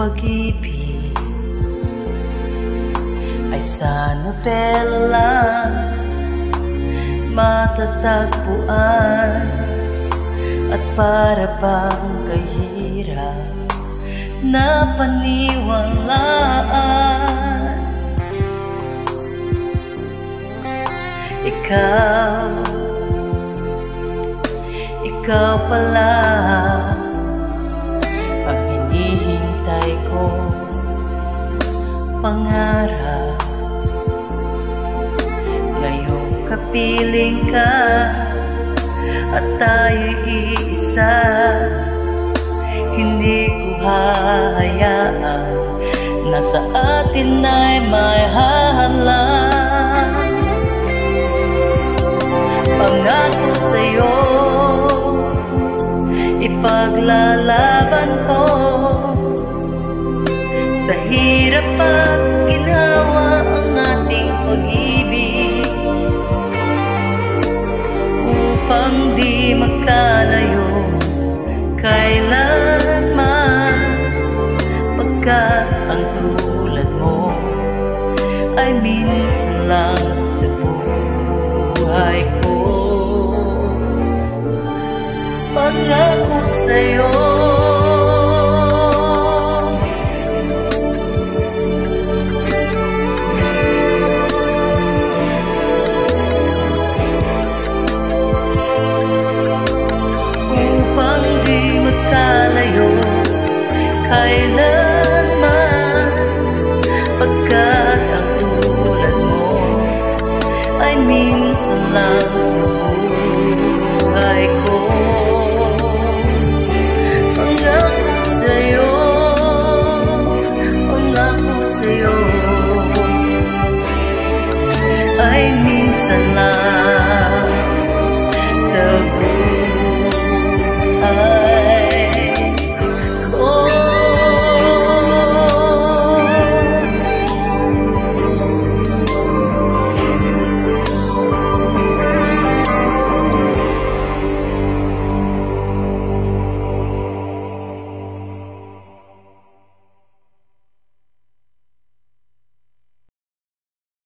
pag-ibig ay sa nobela lang matatagpuan, at para bang kahirap na paniwalaan. Ikaw pala ang hinihintay ko, pangarap. Ngayong kapiling ka at tayo'y iisa, hindi ko hahayaan na sa atin ay may hahalang. Pangako sa'yo, ipaglalaban ko sa hirap at ginawa ang ating pag-ibig, upang di magkalayo kailanman, pagkat ang tulad mo ay minsan lang sa buhay ko. Pangako sa'yo, upang di magkalayo kailanman, pagkat ang tulad mo ay minsan lang sa buhay ko. Pangako sa'yo ay minsan lang